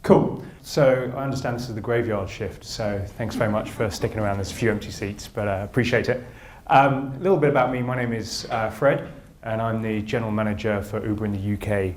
Cool. So I understand this is the graveyard shift, so thanks very much for sticking around. There's a few empty seats, but appreciate it. A little bit about me. My name is Fred, and I'm the General Manager for Uber in the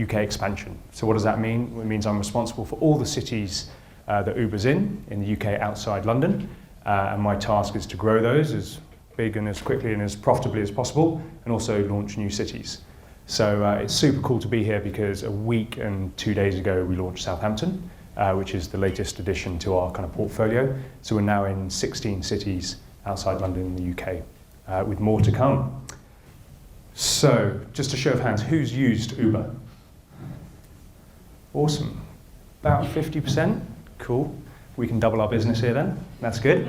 UK expansion. So what does that mean? It means I'm responsible for all the cities that Uber's in the UK outside London, and my task is to grow those as big and as quickly and as profitably as possible, and also launch new cities. So it's super cool to be here because a week and 2 days ago we launched Southampton, which is the latest addition to our kind of portfolio. So we're now in 16 cities outside London in the UK, with more to come. So just a show of hands, who's used Uber? Awesome. About 50%. Cool. We can double our business here then. That's good.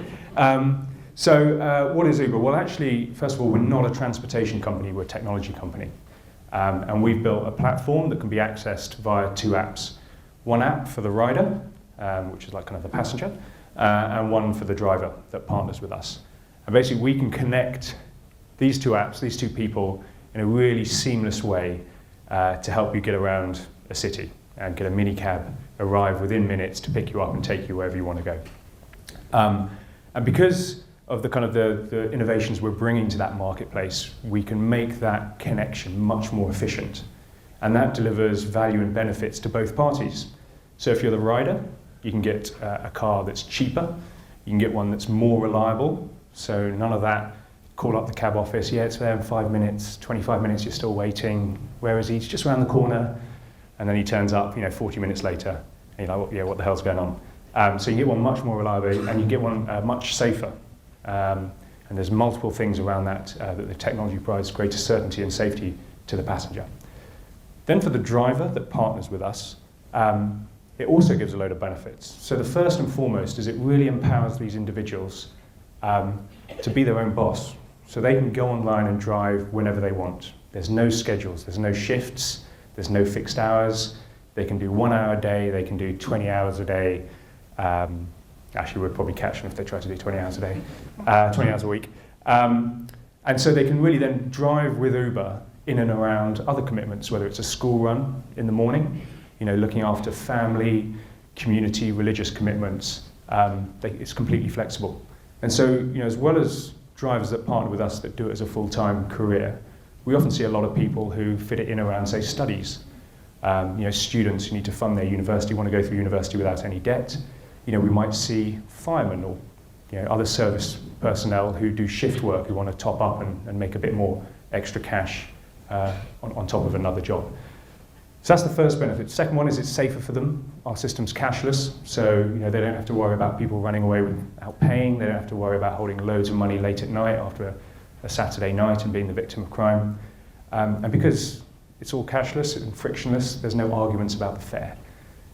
So what is Uber? Well, actually, first of all, we're not a transportation company, we're a technology company. And we've built a platform that can be accessed via two apps. One app for the rider, which is like kind of the passenger, and one for the driver that partners with us. And basically we can connect these two apps, these two people, in a really seamless way to help you get around a city and get a mini cab, arrive within minutes to pick you up and take you wherever you want to go. And because of the kind of the innovations we're bringing to that marketplace, we can make that connection much more efficient. And that delivers value and benefits to both parties. So if you're the rider, you can get a car that's cheaper, you can get one that's more reliable, so none of that call up the cab office, yeah, it's there in 5 minutes, 25 minutes, you're still waiting, where is he? He's just around the corner, and then he turns up, 40 minutes later, and you're like, what the hell's going on? So you get one much more reliable, and you get one much safer. And there's multiple things around that that the technology provides greater certainty and safety to the passenger. Then for the driver that partners with us, it also gives a load of benefits. So the first and foremost is it really empowers these individuals to be their own boss. So they can go online and drive whenever they want. There's no schedules, there's no shifts, there's no fixed hours. They can do 1 hour a day, they can do 20 hours a day. Actually, we'd probably catch them if they try to do 20 hours a day, 20 hours a week. And so they can really then drive with Uber in and around other commitments, whether it's a school run in the morning, looking after family, community, religious commitments. It's completely flexible. And so, as well as drivers that partner with us that do it as a full-time career, we often see a lot of people who fit it in around, say, studies. Students who need to fund their university, want to go through university without any debt. We might see firemen or other service personnel who do shift work, who want to top up and make a bit more extra cash on top of another job. So that's the first benefit. Second one is it's safer for them. Our system's cashless, so they don't have to worry about people running away without paying. They don't have to worry about holding loads of money late at night after a Saturday night and being the victim of crime. And because it's all cashless and frictionless, there's no arguments about the fare.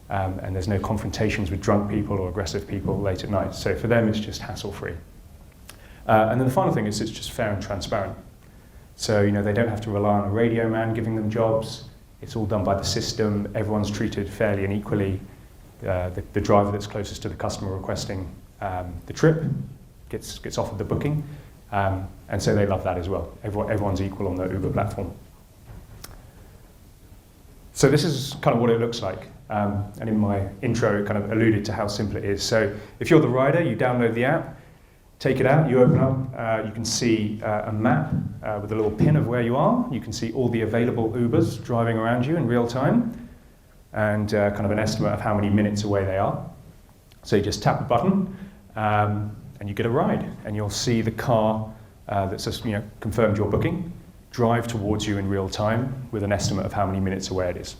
And there's no confrontations with drunk people or aggressive people late at night. So for them, it's just hassle-free. And then the final thing is it's just fair and transparent. So they don't have to rely on a radio man giving them jobs. It's all done by the system. Everyone's treated fairly and equally. The driver that's closest to the customer requesting the trip gets offered the booking. And so they love that as well. Everyone's equal on the Uber platform. So this is kind of what it looks like. And in my intro, it kind of alluded to how simple it is. So if you're the rider, you download the app, take it out, you open up, you can see a map with a little pin of where you are. You can see all the available Ubers driving around you in real time, and kind of an estimate of how many minutes away they are. So you just tap a button, and you get a ride, and you'll see the car that's just confirmed your booking drive towards you in real time with an estimate of how many minutes away it is.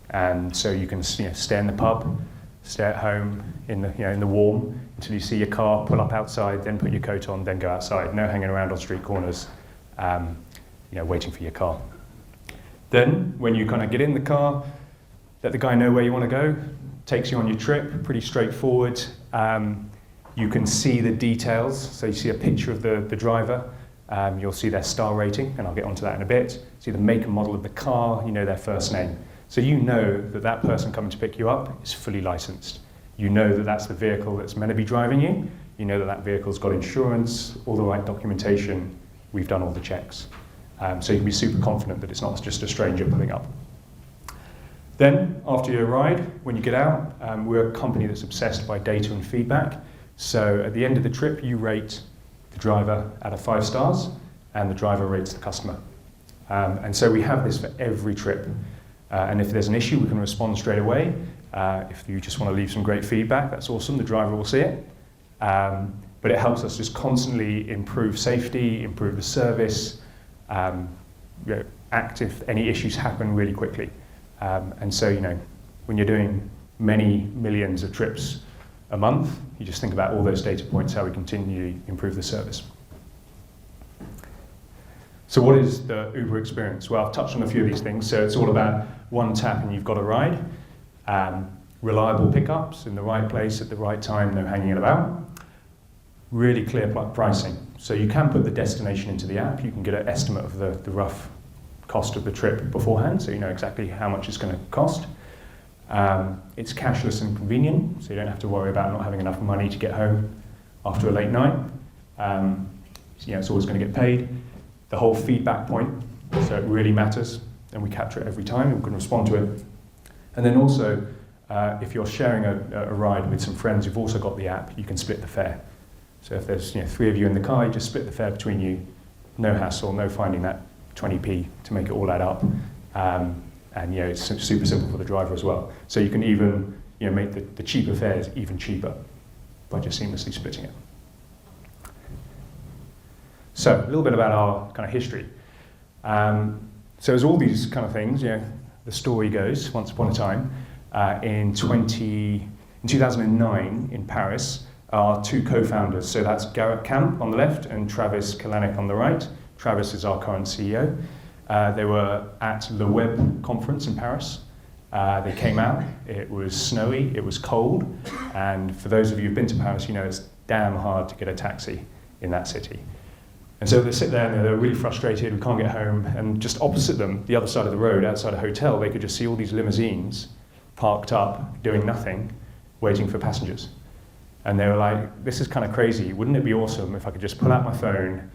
And so you can stay in the pub, stay at home in the warm until you see your car, pull up outside, then put your coat on, then go outside. No hanging around on street corners, waiting for your car. Then when you kind of get in the car, let the guy know where you want to go, takes you on your trip, pretty straightforward. You can see the details, so you see a picture of the driver. You'll see their star rating, and I'll get onto that in a bit. See the make and model of the car, their first name. So you know that person coming to pick you up is fully licensed. You know that that's the vehicle that's meant to be driving you. You know that vehicle's got insurance, all the right documentation. We've done all the checks. So you can be super confident that it's not just a stranger pulling up. Then, after your ride, when you get out, we're a company that's obsessed by data and feedback. So at the end of the trip, you rate the driver out of 5 stars, and the driver rates the customer. And so we have this for every trip. And if there's an issue, we can respond straight away. If you just want to leave some great feedback, that's awesome. The driver will see it. But it helps us just constantly improve safety, improve the service, act if any issues happen really quickly. And so, when you're doing many millions of trips a month, you just think about all those data points, how we continue to improve the service. So what is the Uber experience? Well, I've touched on a few of these things. So it's all about one tap and you've got a ride. Reliable pickups in the right place at the right time, no hanging about. Really clear pricing. So you can put the destination into the app. You can get an estimate of the rough cost of the trip beforehand, so you know exactly how much it's going to cost. It's cashless and convenient, so you don't have to worry about not having enough money to get home after a late night. It's always going to get paid. The whole feedback point, so it really matters, and we capture it every time, and we can respond to it. And then also, if you're sharing a ride with some friends who've also got the app, you can split the fare. So if there's 3 of you in the car, you just split the fare between you. No hassle, no finding that 20p to make it all add up. And it's super simple for the driver as well. So you can even make the cheaper fares even cheaper by just seamlessly splitting it. So a little bit about our kind of history. So there's all these kind of things. The story goes, once upon a time, in 2009 in Paris, our 2 co-founders, so that's Garrett Camp on the left and Travis Kalanick on the right. Travis is our current CEO. They were at the Web conference in Paris. They came out, it was snowy, it was cold, and for those of you who've been to Paris, it's damn hard to get a taxi in that city. And so they sit there and they're really frustrated, we can't get home, and just opposite them, the other side of the road, outside a hotel, they could just see all these limousines parked up, doing nothing, waiting for passengers. And they were like, this is kind of crazy, wouldn't it be awesome if I could just pull out my phone,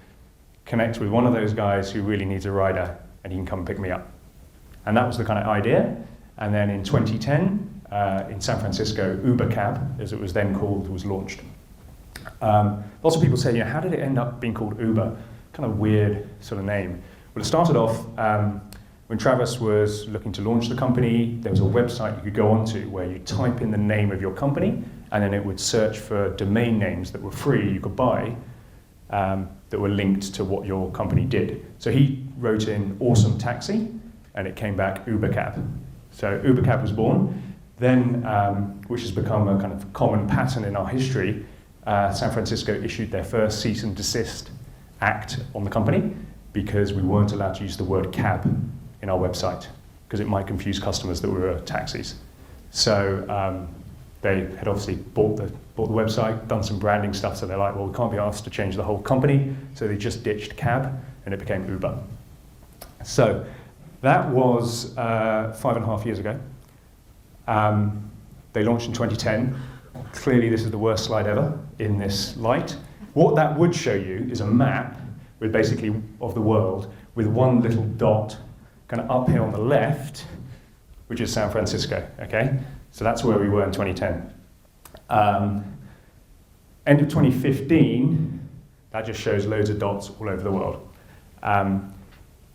connect with one of those guys who really needs a rider, and he can come pick me up. And that was the kind of idea. And then in 2010, in San Francisco, Uber Cab, as it was then called, was launched. Lots of people say, how did it end up being called Uber? Kind of weird sort of name. Well, it started off when Travis was looking to launch the company. There was a website you could go onto where you type in the name of your company, and then it would search for domain names that were free, you could buy, that were linked to what your company did. So he wrote in awesome taxi, and it came back Uber Cab. So Uber Cab was born. Then, which has become a kind of common pattern in our history, San Francisco issued their first cease and desist act on the company because we weren't allowed to use the word cab in our website because it might confuse customers that we were taxis. So they had obviously bought the website, done some branding stuff, so they're like, well, we can't be asked to change the whole company, so they just ditched cab, and it became Uber. So that was 5.5 years ago. They launched in 2010. Clearly, this is the worst slide ever in this light. What that would show you is a map with basically of the world with one little dot kind of up here on the left, which is San Francisco, okay? So that's where we were in 2010. End of 2015, that just shows loads of dots all over the world.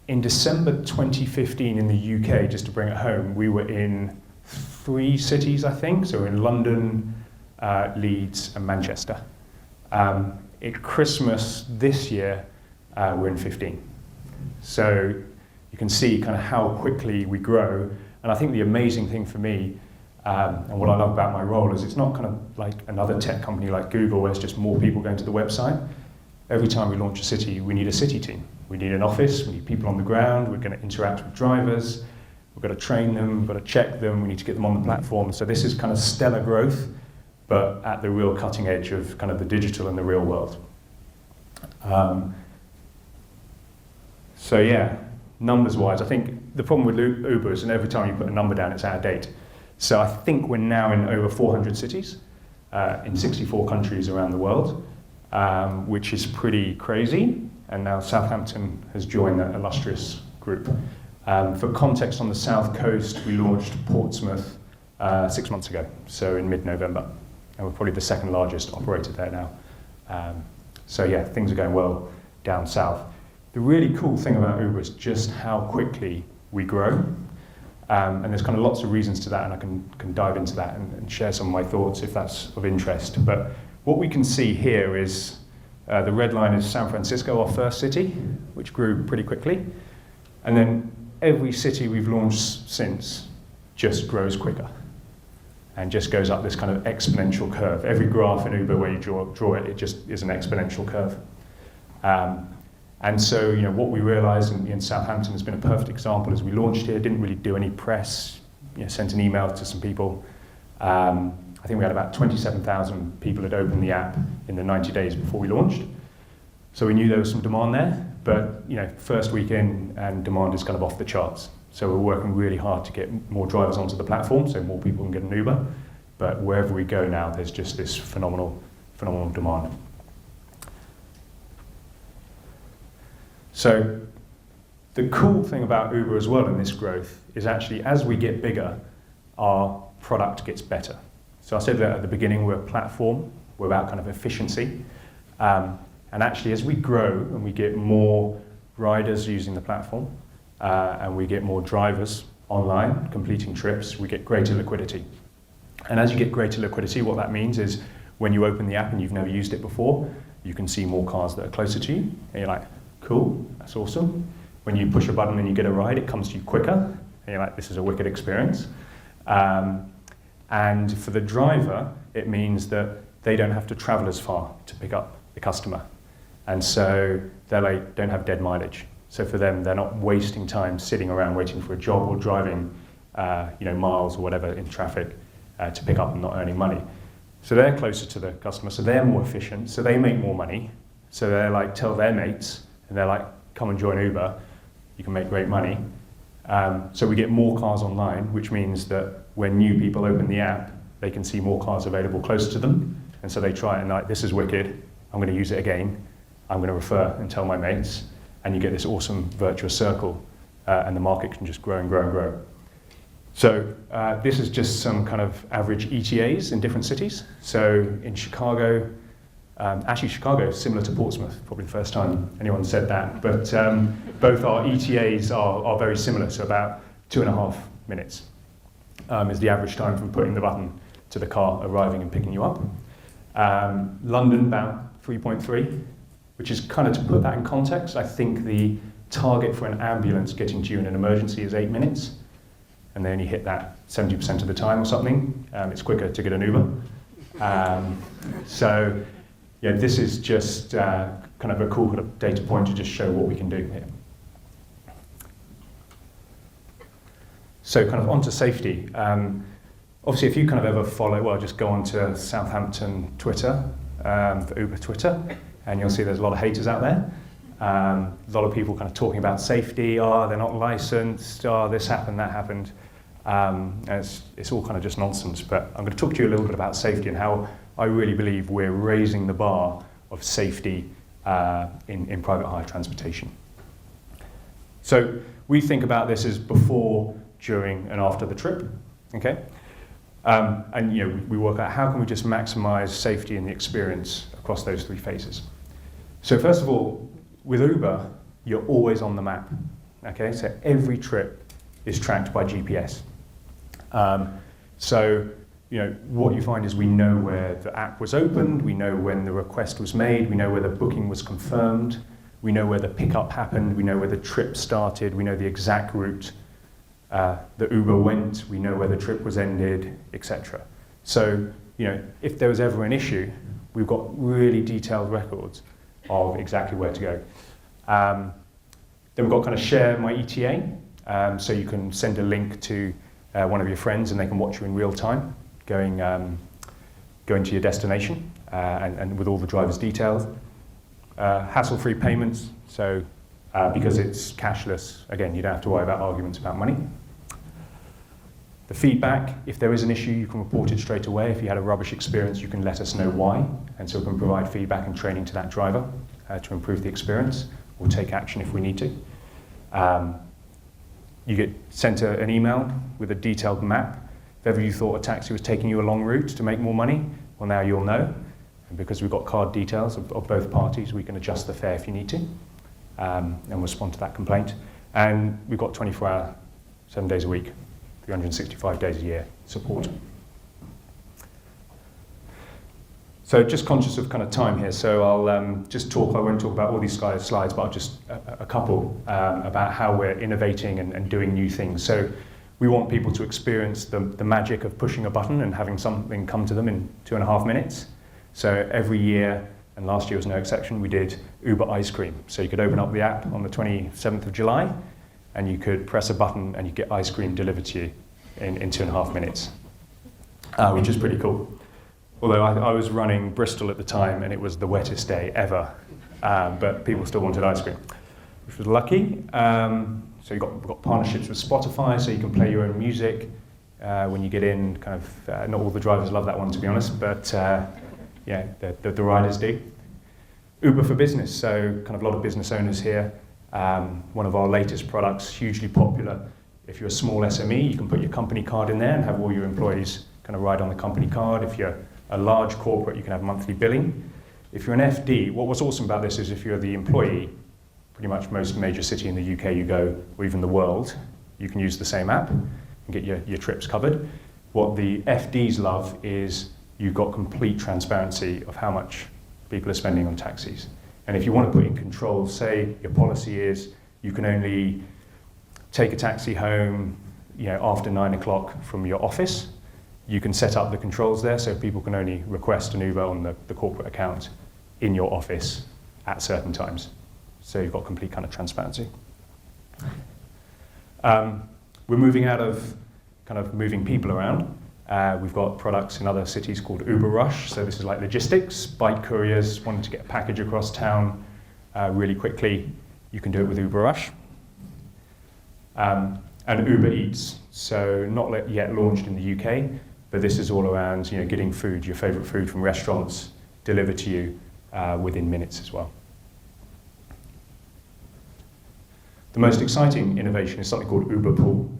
In December 2015 in the UK, just to bring it home, we were in 3 cities, I think. So we're in London, Leeds, and Manchester. At Christmas this year, we're in 15. So you can see kind of how quickly we grow. And I think the amazing thing for me, and what I love about my role, is it's not kind of like another tech company like Google where it's just more people going to the website. Every time we launch a city, we need a city team. We need an office, we need people on the ground, we're going to interact with drivers, we've got to train them, we've got to check them, we need to get them on the platform. So this is kind of stellar growth, but at the real cutting edge of kind of the digital and the real world. So yeah, numbers-wise, I think the problem with Uber is, and every time you put a number down, it's out of date. So I think we're now in over 400 cities, in 64 countries around the world, which is pretty crazy. And now Southampton has joined that illustrious group. For context, on the south coast, we launched Portsmouth 6 months ago, so in mid-November. And we're probably the second largest operator there now. So yeah, things are going well down south. The really cool thing about Uber is just how quickly we grow. And there's kind of lots of reasons to that, and I can dive into that and share some of my thoughts if that's of interest. But what we can see here is the red line is San Francisco, our first city, which grew pretty quickly. And then every city we've launched since just grows quicker and just goes up this kind of exponential curve. Every graph in Uber where you draw it, it just is an exponential curve. And so, you know, what we realized in Southampton has been a perfect example as we launched here, didn't really do any press, you know, sent an email to some people. I think we had about 27,000 people had opened the app in the 90 days before we launched. So we knew there was some demand there, but, you know, first week in and demand is kind of off the charts. So we're working really hard to get more drivers onto the platform so more people can get an Uber. But wherever we go now, there's just this phenomenal demand. So the cool thing about Uber as well in this growth is actually as we get bigger, our product gets better. So I said that at the beginning, we're a platform, we're about kind of efficiency. And actually as we grow and we get more riders using the platform and we get more drivers online completing trips, we get greater liquidity. And as you get greater liquidity, what that means is when you open the app and you've never used it before, you can see more cars that are closer to you. And you're like, cool, that's awesome. When you push a button and you get a ride, it comes to you quicker. And you're like, this is a wicked experience. And for the driver, it means that they don't have to travel as far to pick up the customer. And so they like, don't have dead mileage. So for them, they're not wasting time sitting around waiting for a job or driving miles or whatever in traffic to pick up and not earning money. So they're closer to the customer, so they're more efficient, so they make more money. So they're like, tell their mates, and they're like, come and join Uber, you can make great money. So we get more cars online, which means that when new people open the app, they can see more cars available close to them. And so they try it and like, this is wicked, I'm going to use it again, I'm going to refer and tell my mates, and you get this awesome virtuous circle, and the market can just grow and grow and grow. So this is just some kind of average ETAs in different cities. So in Chicago, actually Chicago is similar to Portsmouth, probably the first time anyone said that, but both our ETAs are very similar, so about 2.5 minutes is the average time from putting the button to the car arriving and picking you up. London, about 3.3, which is kind of to put that in context, I think the target for an ambulance getting to you in an emergency is 8 minutes, and they only hit that 70% of the time or something. It's quicker to get an Uber. So yeah, this is just kind of a cool data point to just show what we can do here. So kind of onto safety. Obviously, if you kind of ever follow, well, just go onto Southampton Twitter, for Uber Twitter, and you'll see there's a lot of haters out there. A lot of people kind of talking about safety, they're not licensed, this happened, that happened. And it's all kind of just nonsense, but I'm going to talk to you a little bit about safety and how I really believe we're raising the bar of safety in private hire transportation. So we think about this as before, during, and after the trip, okay? And you know, we work out how can we just maximize safety and the experience across those 3 phases. So first of all, with Uber, you're always on the map, okay? So every trip is tracked by GPS. So, you know, what you find is we know where the app was opened, we know when the request was made, we know where the booking was confirmed, we know where the pickup happened, we know where the trip started, we know the exact route that Uber went, we know where the trip was ended, etc. So, you know, if there was ever an issue, we've got really detailed records of exactly where to go. Then we've got kind of share my ETA, so you can send a link to one of your friends and they can watch you in real time going to your destination and with all the driver's details. Hassle-free payments, so because it's cashless, again, you don't have to worry about arguments about money. The feedback, if there is an issue, you can report it straight away. If you had a rubbish experience, you can let us know why, and so we can provide feedback and training to that driver to improve the experience, or take action if we need to. You get sent an email with a detailed map. If ever you thought a taxi was taking you a long route to make more money, well, now you'll know. And because we've got card details of both parties, we can adjust the fare if you need to, and respond to that complaint. And we've got 24-hour, 7 days a week, 365 days a year support. So just conscious of kind of time here, so I'll just talk, I won't talk about all these slides, but I'll just a couple about how we're innovating and doing new things. So we want people to experience the magic of pushing a button and having something come to them in 2.5 minutes. So every year, and last year was no exception, we did Uber Ice Cream. So you could open up the app on the 27th of July, and you could press a button and you get ice cream delivered to you in 2.5 minutes, which is pretty cool. Although I was running Bristol at the time, and it was the wettest day ever, but people still wanted ice cream, which was lucky. So we've got partnerships with Spotify, so you can play your own music when you get in. Kind of, not all the drivers love that one, to be honest, but yeah, the riders do. Uber for Business, so kind of a lot of business owners here. One of our latest products, hugely popular. If you're a small SME, you can put your company card in there and have all your employees kind of ride on the company card. If you're a large corporate, you can have monthly billing. If you're an FD, what's awesome about this is if you're the employee, pretty much most major city in the UK you go, or even the world, you can use the same app and get your trips covered. What the FDs love is you've got complete transparency of how much people are spending on taxis. And if you want to put in control, say your policy is you can only take a taxi home, after 9 o'clock from your office, you can set up the controls there so people can only request an Uber on the corporate account in your office at certain times. So you've got complete kind of transparency. We're moving out of kind of moving people around. We've got products in other cities called Uber Rush. So this is like logistics, bike couriers wanting to get a package across town really quickly. You can do it with Uber Rush. And Uber Eats. So not yet launched in the UK, but this is all around getting food, your favorite food from restaurants, delivered to you within minutes as well. The most exciting innovation is something called Uber Pool.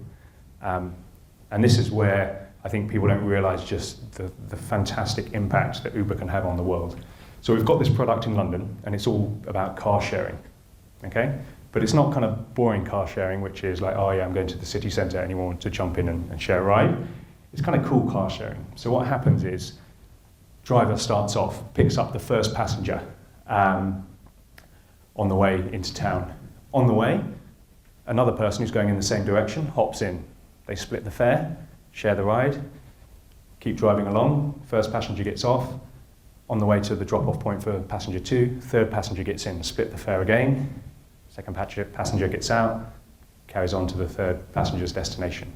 And this is where I think people don't realize just the fantastic impact that Uber can have on the world. So we've got this product in London, and it's all about car sharing, okay? But it's not kind of boring car sharing, which is like, oh yeah, I'm going to the city centre, anyone want to jump in and share a ride? It's kind of cool car sharing. So what happens is, driver starts off, picks up the first passenger on the way into town. On the way, another person who's going in the same direction hops in. They split the fare, share the ride, keep driving along. First passenger gets off. On the way to the drop-off point for passenger 2, third passenger gets in, split the fare again. Second passenger gets out, carries on to the third passenger's destination.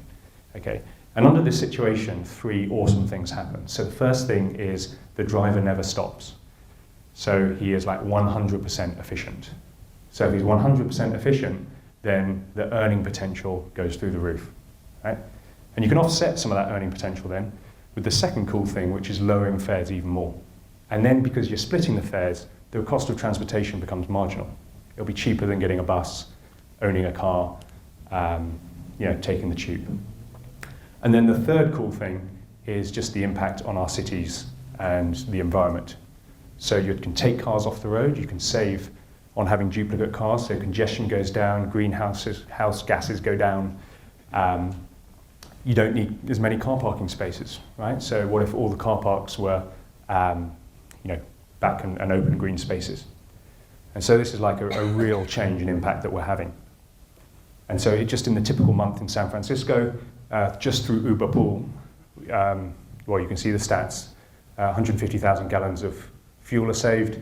Okay. And under this situation, 3 awesome things happen. So the first thing is the driver never stops. So he is like 100% efficient. So if he's 100% efficient, then the earning potential goes through the roof, right? And you can offset some of that earning potential then with the second cool thing, which is lowering fares even more. And then because you're splitting the fares, the cost of transportation becomes marginal. It'll be cheaper than getting a bus, owning a car, taking the tube. And then the third cool thing is just the impact on our cities and the environment. So you can take cars off the road, you can save on having duplicate cars, so congestion goes down, greenhouse gases go down. You don't need as many car parking spaces, right? So what if all the car parks were back and open green spaces? And so this is like a real change and impact that we're having. And so just in the typical month in San Francisco, just through Uber Pool, you can see the stats, 150,000 gallons of fuel are saved,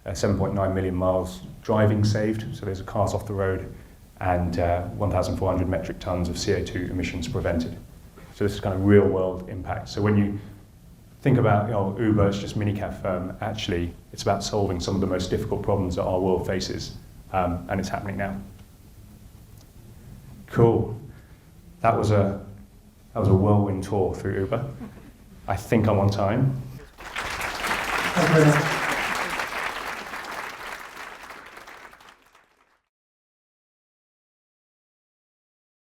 7.9 million miles driving saved, so there's cars off the road, and 1,400 metric tons of CO2 emissions prevented. So this is kind of real world impact. So when you think about Uber, it's just minicab firm, actually it's about solving some of the most difficult problems that our world faces, and it's happening now. Cool. That was a whirlwind tour through Uber. I think I'm on time. Thank you very much.